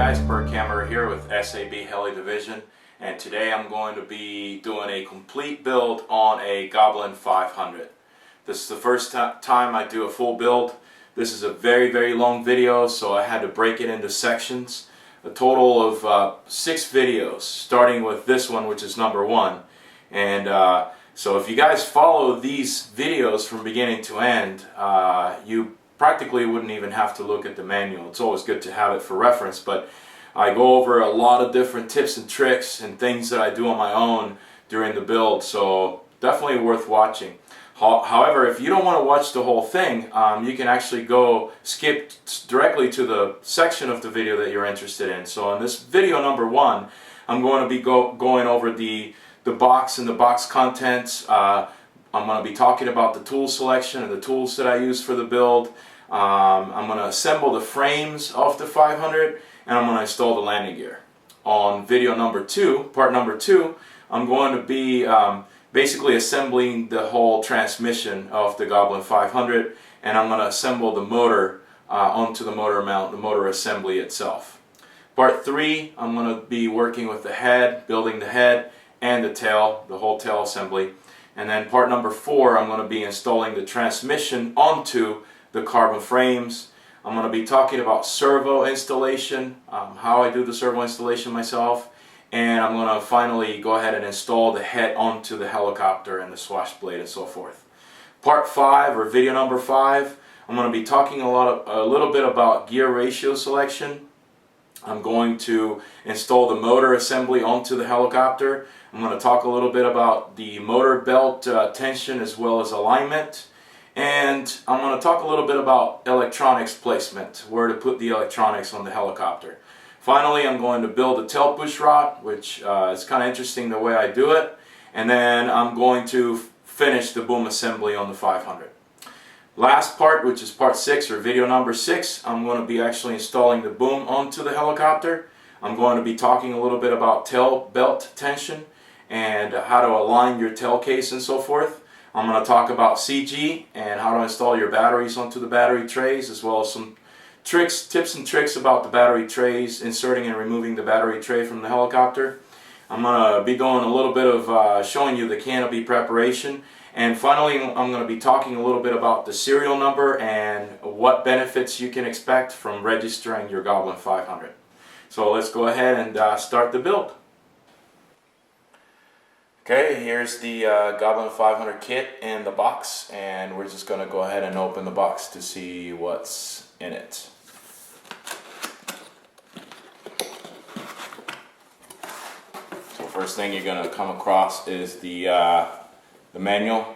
guys, Bert Kammerer here with SAB Heli Division, and today I'm going to be doing a complete build on a Goblin 500. This is the first time I do a full build. This is a very long video, so I had to break it into sections. A total of 6 videos, starting with this one, which is number 1. And so if you guys follow these videos from beginning to end, you practically wouldn't even have to look at the manual. It's always good to have it for reference, but I go over a lot of different tips and tricks and things that I do on my own during the build, so definitely worth watching. However, if you don't want to watch the whole thing, you can actually skip directly to the section of the video that you're interested in. So in this video number 1, I'm going to be going over the box and the box contents. I'm going to be talking about the tool selection and the tools that I use for the build. I'm going to assemble the frames of the 500, and I'm going to install the landing gear. On video number 2, part number 2, I'm going to be basically assembling the whole transmission of the Goblin 500, and I'm going to assemble the motor onto the motor mount, the motor assembly itself. Part 3, I'm going to be working with the head, building the head and the tail, the whole tail assembly. And then part number 4, I'm going to be installing the transmission onto the carbon frames. I'm going to be talking about servo installation, how I do the servo installation myself, and I'm going to finally go ahead and install the head onto the helicopter and the swash blade and so forth. Part 5, or video number 5, I'm going to be talking a little bit about gear ratio selection. I'm going to install the motor assembly onto the helicopter. I'm going to talk a little bit about the motor belt tension as well as alignment. And I'm going to talk a little bit about electronics placement, where to put the electronics on the helicopter. Finally, I'm going to build a tail push rod, which is kind of interesting the way I do it. And then I'm going to finish the boom assembly on the 500. Last part, which is part 6 or video number 6, I'm going to be actually installing the boom onto the helicopter. I'm going to be talking a little bit about tail belt tension and how to align your tail case and so forth. I'm going to talk about CG and how to install your batteries onto the battery trays, as well as some tips and tricks about the battery trays, inserting and removing the battery tray from the helicopter. I'm going to be doing a little bit of showing you the canopy preparation. And finally, I'm going to be talking a little bit about the serial number and what benefits you can expect from registering your Goblin 500. So let's go ahead and start the build. Okay, here's the Goblin 500 kit in the box, and we're just going to go ahead and open the box to see what's in it. So first thing you're going to come across is the manual,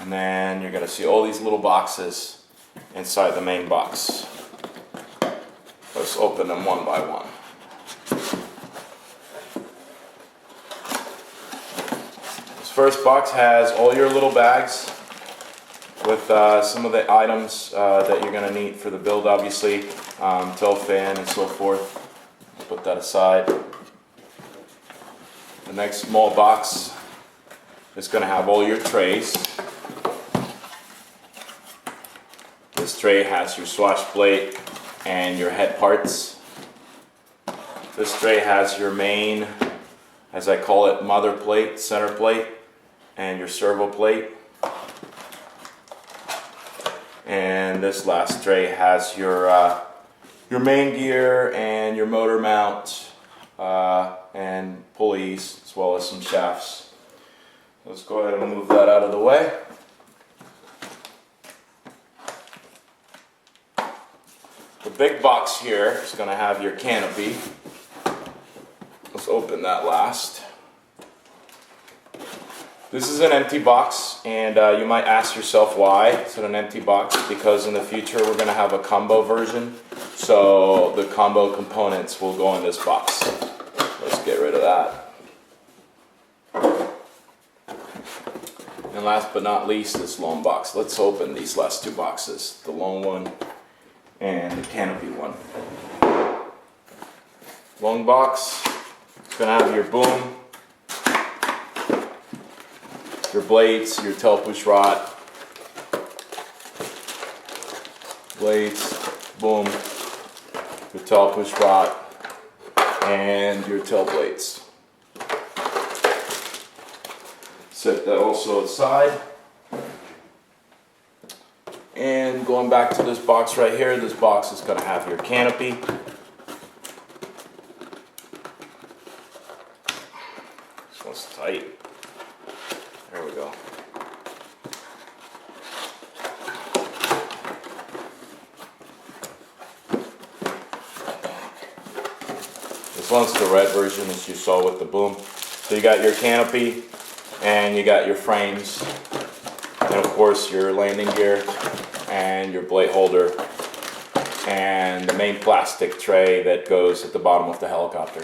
and then you're going to see all these little boxes inside the main box. Let's open them one by one. This first box has all your little bags with some of the items that you're going to need for the build, obviously, tail fan and so forth. Put that aside. The next small box is going to have all your trays. This tray has your swash plate and your head parts. This tray has your main, as I call it, mother plate, center plate, and your servo plate. And this last tray has your main gear and your motor mount and pulleys, as well as some shafts. Let's go ahead and move that out of the way. The big box here is going to have your canopy. Let's open that last. This is an empty box, and you might ask yourself why it's an empty box, because in the future we're going to have a combo version, so the combo components will go in this box. Let's get rid of that. And last but not least, this long box. Let's open these last 2 boxes, the long one and the canopy one. Long box, it's going to have your boom, your blades, your tail push rod, blades, boom, your tail push rod, and your tail blades. Set that also aside. And going back to this box right here, this box is going to have your canopy. This one's tight. There we go. This one's the red version, as you saw with the boom. So you got your canopy, and you got your frames, and of course your landing gear, and your blade holder, and the main plastic tray that goes at the bottom of the helicopter.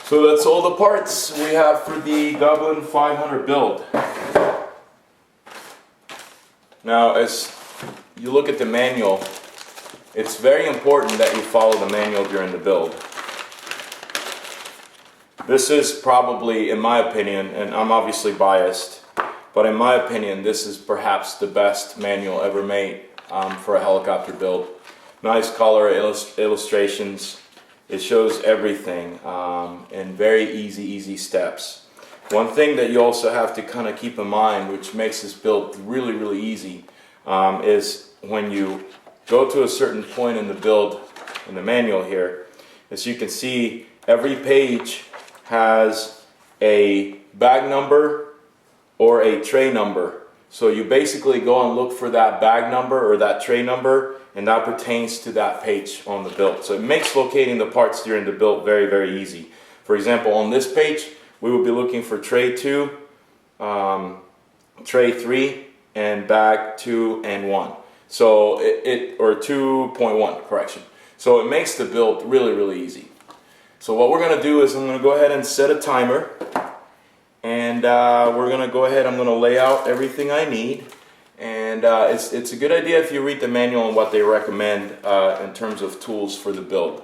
So that's all the parts we have for the Goblin 500 build. Now, as you look at the manual, it's very important that you follow the manual during the build. This is probably, in my opinion, and I'm obviously biased, but in my opinion, this is perhaps the best manual ever made for a helicopter build. Nice color illustrations. It shows everything in very easy steps. One thing that you also have to kind of keep in mind, which makes this build really easy, is when you go to a certain point in the build, in the manual here, as you can see, every page has a bag number or a tray number. So you basically go and look for that bag number or that tray number, and that pertains to that page on the build. So it makes locating the parts during the build very easy. For example, on this page, we will be looking for tray 2, tray 3, and bag 2 and 1. So or 2.1, correction. So it makes the build really easy. So what we're going to do is I'm going to go ahead and set a timer, and we're going to go ahead, I'm going to lay out everything I need, and it's a good idea if you read the manual and what they recommend in terms of tools for the build.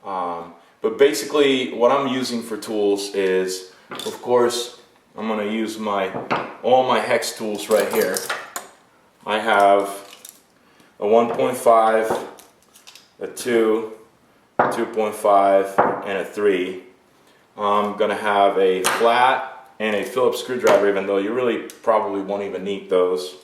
But basically what I'm using for tools is, of course, I'm going to use all my hex tools right here. I have a 1.5, a 2, 2.5, and a 3. I'm going to have a flat and a Phillips screwdriver, even though you really probably won't even need those.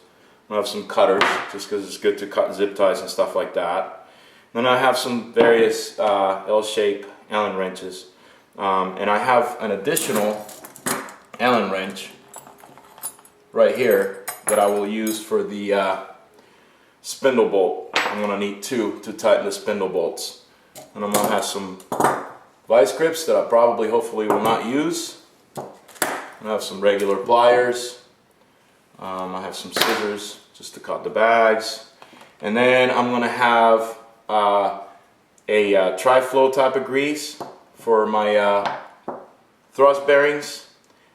I have some cutters, just because it's good to cut zip ties and stuff like that. Then I have some various L-shaped Allen wrenches. And I have an additional Allen wrench right here that I will use for the spindle bolt. I'm going to need 2 to tighten the spindle bolts. And I'm going to have some vice grips that I probably, hopefully, will not use. I have some regular pliers. I have some scissors just to cut the bags. And then I'm going to have a tri-flow type of grease for my thrust bearings.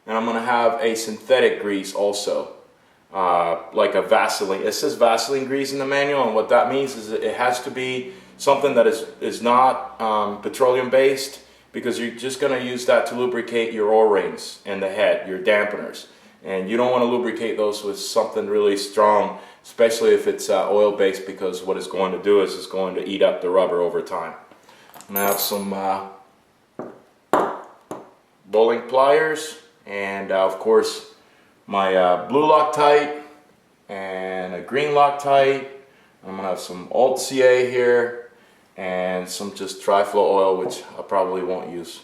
And I'm going to have a synthetic grease also, like a Vaseline. It says Vaseline grease in the manual, and what that means is that it has to be something that is not petroleum based, because you're just going to use that to lubricate your O-rings and the head, your dampeners. And you don't want to lubricate those with something really strong, especially if it's oil based, because what it's going to do is it's going to eat up the rubber over time. And I have some bowling pliers, and of course my blue Loctite and a green Loctite. I'm going to have some Alt CA here, and some just tri-flow oil, which I probably won't use.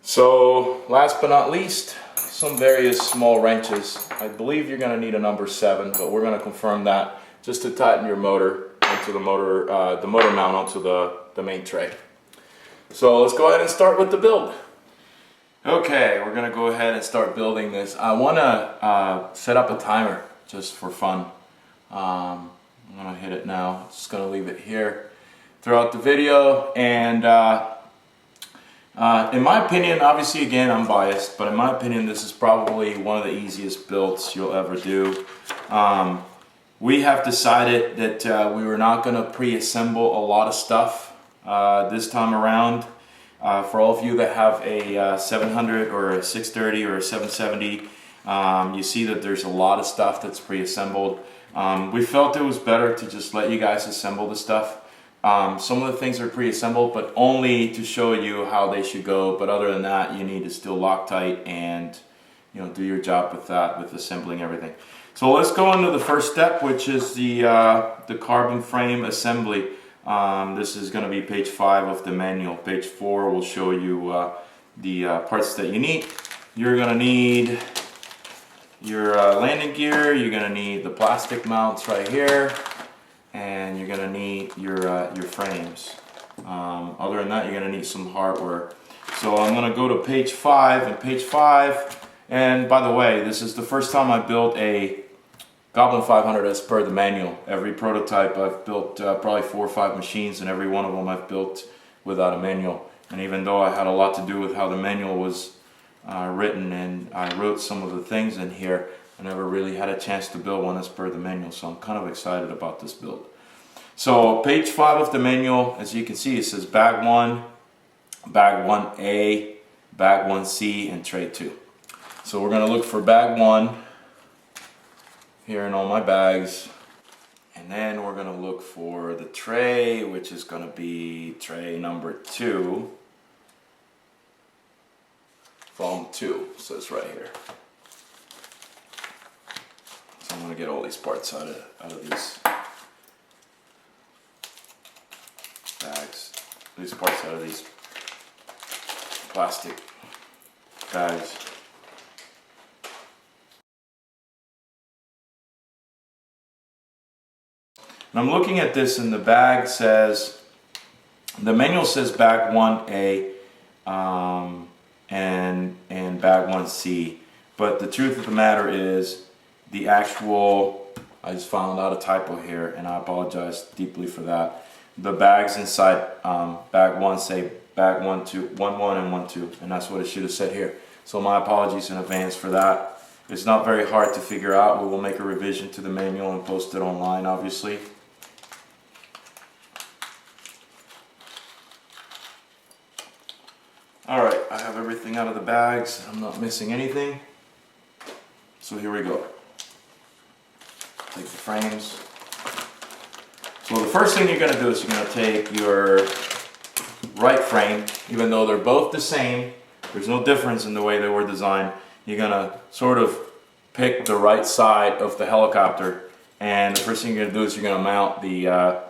So last but not least, some various small wrenches. I believe you're going to need a number 7, but we're going to confirm that just to tighten your motor onto the motor mount onto the main tray. So let's go ahead and start with the build. Okay, we're going to go ahead and start building this. I want to set up a timer just for fun. I'm going to hit it now. Just going to leave it here throughout the video, and in my opinion, obviously again I'm biased, but in my opinion this is probably one of the easiest builds you'll ever do. We have decided that we were not going to pre-assemble a lot of stuff this time around. For all of you that have a 700 or a 630 or a 770, You see that there's a lot of stuff that's pre-assembled. We felt it was better to just let you guys assemble the stuff. Some of the things are pre-assembled, but only to show you how they should go. But other than that, you need to still Loctite and do your job with that, with assembling everything. So let's go into the first step, which is the carbon frame assembly. This is going to be page 5 of the manual. Page 4 will show you the parts that you need. You're going to need your landing gear. You're going to need the plastic mounts right here, and you're going to need your frames. Other than that, you're going to need some hardware. So I'm going to go to page 5, and page 5. And by the way, this is the first time I built a Goblin 500 as per the manual. Every prototype I've built probably 4 or 5 machines, and every one of them I've built without a manual. And even though I had a lot to do with how the manual was written, and I wrote some of the things in here, I never really had a chance to build one as per the manual. So I'm kind of excited about this build. So page 5 of the manual, as you can see, it says bag 1, bag 1A, bag 1C, and tray 2. So we're going to look for bag 1 here in all my bags, and then we're going to look for the tray, which is going to be tray number 2 from 2, so it's right here. So I'm going to get all these parts out of these bags, these parts out of these plastic bags. And I'm looking at this, and the bag says, the manual says bag 1A and bag 1C, but the truth of the matter is the actual, I just found out a typo here, and I apologize deeply for that. The bags inside bag 1 say bag 1, 2, 1, 1 and 1, 2, and that's what it should have said here. So my apologies in advance for that. It's not very hard to figure out. We will make a revision to the manual and post it online, obviously. Alright, I have everything out of the bags. I'm not missing anything. So here we go. Take the frames. So the first thing you're going to do is you're going to take your right frame, even though they're both the same, there's no difference in the way they were designed. You're going to sort of pick the right side of the helicopter, and the first thing you're going to do is you're going to mount the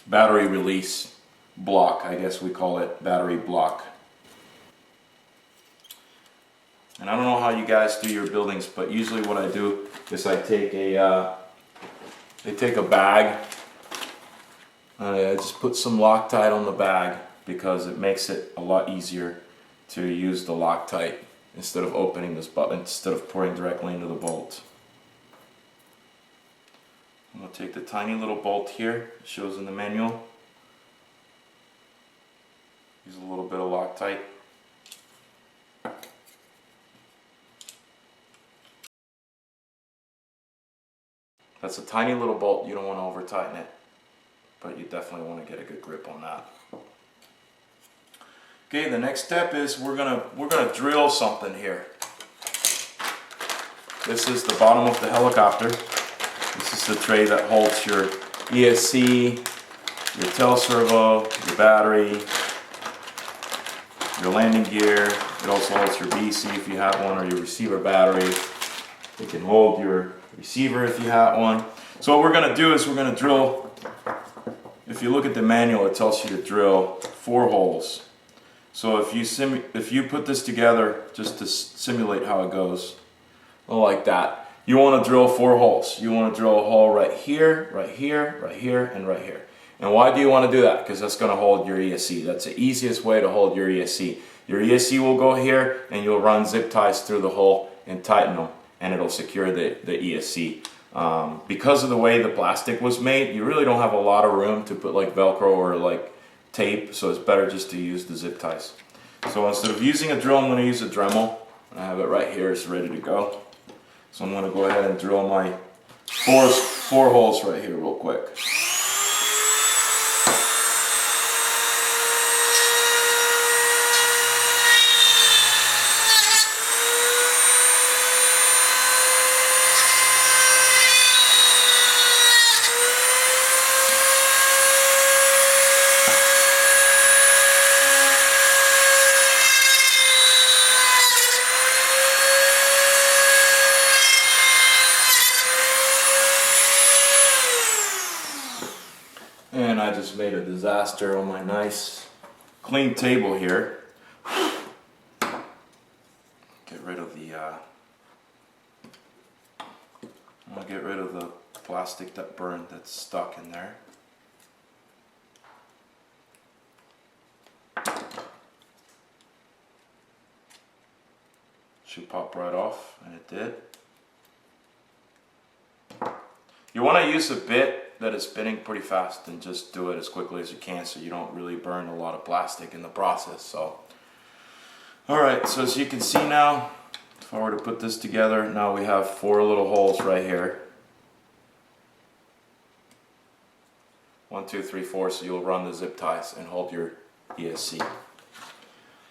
battery release block. I guess we call it battery block. And I don't know how you guys do your buildings, but usually what I do is I take a bag. I just put some Loctite on the bag because it makes it a lot easier to use the Loctite instead of opening this button, instead of pouring directly into the bolt. I'm going to take the tiny little bolt here, it shows in the manual. Use a little bit of Loctite. That's a tiny little bolt, you don't want to over tighten it, but you definitely want to get a good grip on that. Okay, the next step is we're gonna drill something here. This is the bottom of the helicopter. This is the tray that holds your ESC, your tail servo, your battery, your landing gear. It also holds your BC if you have one, or your receiver battery. It can hold your receiver if you have one. So what we're going to do is we're going to drill, if you look at the manual, it tells you to drill 4 holes. So if you put this together just to simulate how it goes, like that, you want to drill 4 holes. You want to drill a hole right here, right here, right here, and right here. And why do you want to do that? Because that's going to hold your ESC. That's the easiest way to hold your ESC. Your ESC will go here, and you'll run zip ties through the hole and tighten them, and it'll secure the ESC. Because of the way the plastic was made, you really don't have a lot of room to put like Velcro or like tape, so it's better just to use the zip ties. So instead of using a drill, I'm going to use a Dremel. I have it right here, it's ready to go. So I'm going to go ahead and drill my four holes right here real quick. and I just made a disaster on my nice clean table here. Get rid of the I'm gonna get rid of the plastic that burned that's stuck in there. Should pop right off, and it did. You want to use a bit that is spinning pretty fast and just do it as quickly as you can so you don't really burn a lot of plastic in the process. So, alright, so as you can see now, if I were to put this together, now we have 4 little holes right here. 1, 2, 3, 4, so you'll run the zip ties and hold your ESC.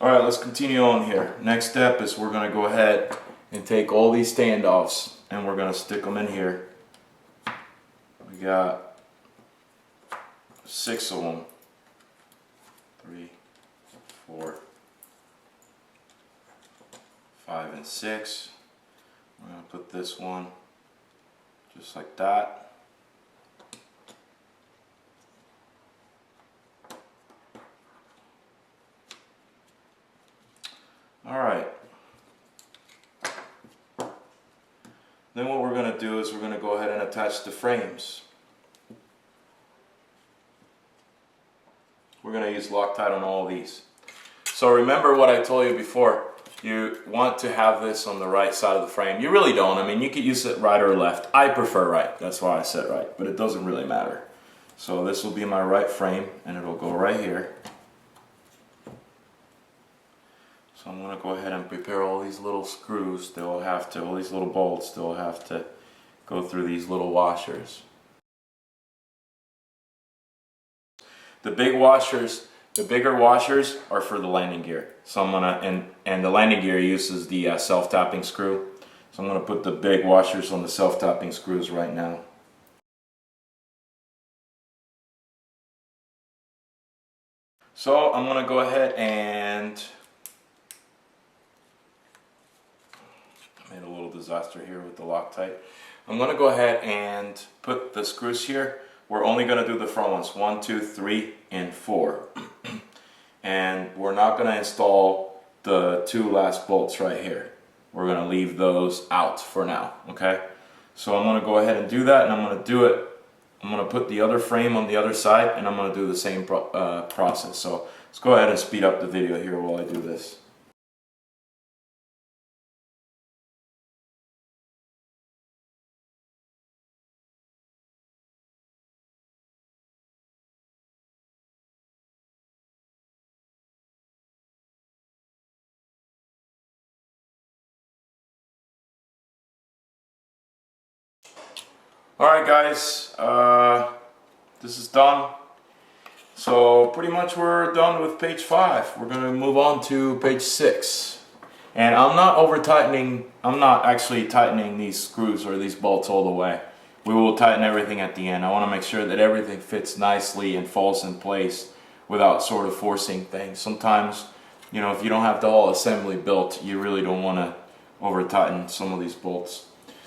Alright, let's continue on here. Next step is we're going to go ahead and take all these standoffs and we're going to stick them in here. We got 6 of them. 3, 4, 5, and 6. We're going to put this one just like that. Alright. Then what we're going to do is we're going to go ahead and attach the frames. We're going to use Loctite on all these. So remember what I told you before. You want to have this on the right side of the frame. You really don't. I mean, you could use it right or left. I prefer right. That's why I said right. But it doesn't really matter. So this will be my right frame and it'll go right here. So I'm going to go ahead and prepare all these little screws. They'll have to, all these little bolts, they'll have to go through these little washers. The big washers, the bigger washers are for the landing gear. So I'm going to, and the landing gear uses the self-tapping screw. So I'm going to put the big washers on the self-tapping screws right now. So I'm going to go ahead and made a little disaster here with the Loctite. I'm going to go ahead and put the screws here. We're only going to do the front ones, 1, 2, 3, and 4. And we're not going to install the 2 last bolts right here. We're going to leave those out for now, okay? So I'm going to go ahead and do that, and I'm going to do it. I'm going to put the other frame on the other side, and I'm going to do the same process. So let's go ahead and speed up the video here while I do this. Alright guys, this is done. So pretty much we're done with page 5. We're going to move on to page 6. And I'm not actually tightening these screws or these bolts all the way. We will tighten everything at the end. I want to make sure that everything fits nicely and falls in place without sort of forcing things. Sometimes, you know, if you don't have the whole assembly built, you really don't want to over tighten some of these bolts.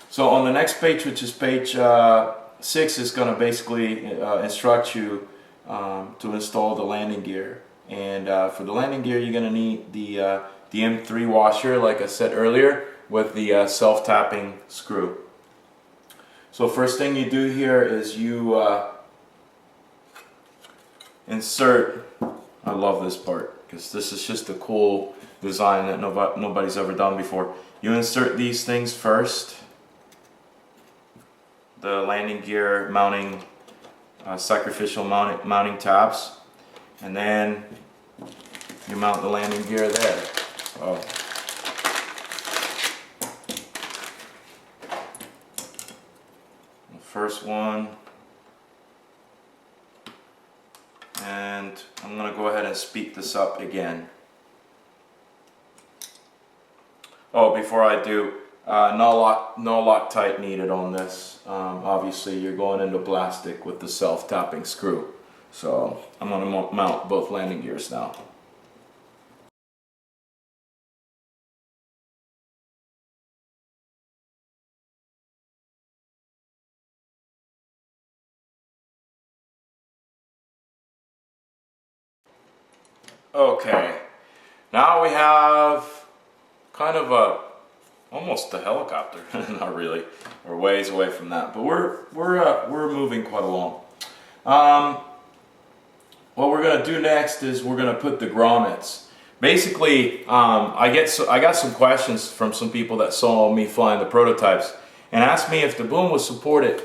So on the next page, which is page 6, is going to basically instruct you to install the landing gear. And for the landing gear, you're going to need the M3 washer, like I said earlier, with the self-tapping screw. So first thing you do here is you insert, I love this part because this is just a cool design that nobody's ever done before. You insert these things first. The landing gear mounting, sacrificial mounting tabs, and then you mount the landing gear there. So, the first one, and I'm going to go ahead and speed this up again. Oh, before I do, no Loctite needed on this. Obviously you're going into plastic with the self-tapping screw. So I'm going to mount both landing gears now. Okay, now we have kind of almost a helicopter. Not really, we're ways away from that, but we're moving quite along. What we're gonna do next is we're gonna put the grommets. Basically, I got some questions from some people that saw me flying the prototypes and asked me if the boom was supported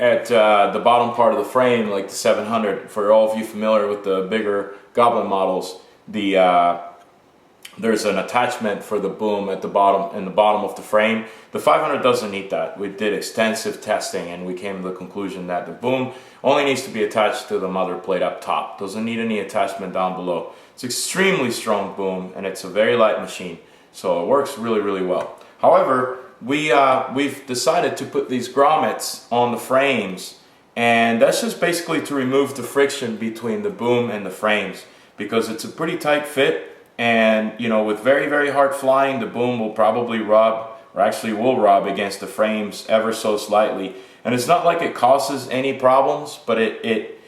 at the bottom part of the frame, like the 700. For all of you familiar with the bigger Goblin models, there's an attachment for the boom at the bottom, in the bottom of the frame. The 500 doesn't need that. We did extensive testing and we came to the conclusion that the boom only needs to be attached to the mother plate up top. Doesn't need any attachment down below. It's extremely strong boom and it's a very light machine, so it works really, really well. However, we've decided to put these grommets on the frames, and that's just basically to remove the friction between the boom and the frames, because it's a pretty tight fit. And you know, with very, very hard flying, the boom will probably rub, or actually will rub against the frames ever so slightly. And it's not like it causes any problems, but it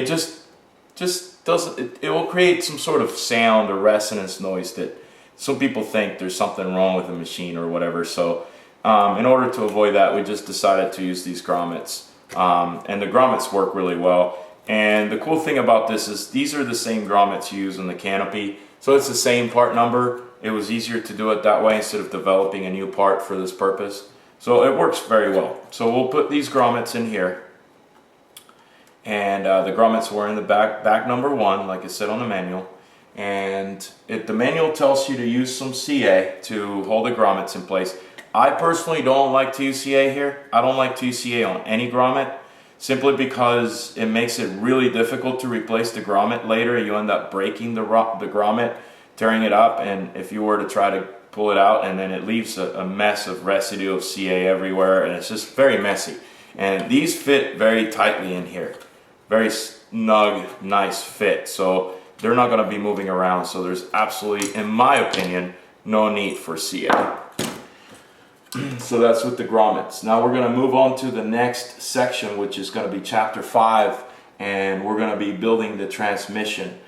just doesn't. It will create some sort of sound or resonance noise that some people think there's something wrong with the machine or whatever. So in order to avoid that, we just decided to use these grommets, and the grommets work really well. And the cool thing about this is these are the same grommets you use in the canopy. So it's the same part number. It was easier to do it that way instead of developing a new part for this purpose. So it works very well. So we'll put these grommets in here. And the grommets were in the back number 1, like it said on the manual. And the manual tells you to use some CA to hold the grommets in place. I personally don't like to use CA here. I don't like to use CA on any grommet, simply because it makes it really difficult to replace the grommet later. You end up breaking the grommet, tearing it up, and if you were to try to pull it out, and then it leaves a mess of residue of CA everywhere, and it's just very messy. And these fit very tightly in here. Very snug, nice fit, so they're not going to be moving around, so there's absolutely, in my opinion, no need for CA. So that's with the grommets. Now we're going to move on to the next section, which is going to be chapter 5, and we're going to be building the transmission.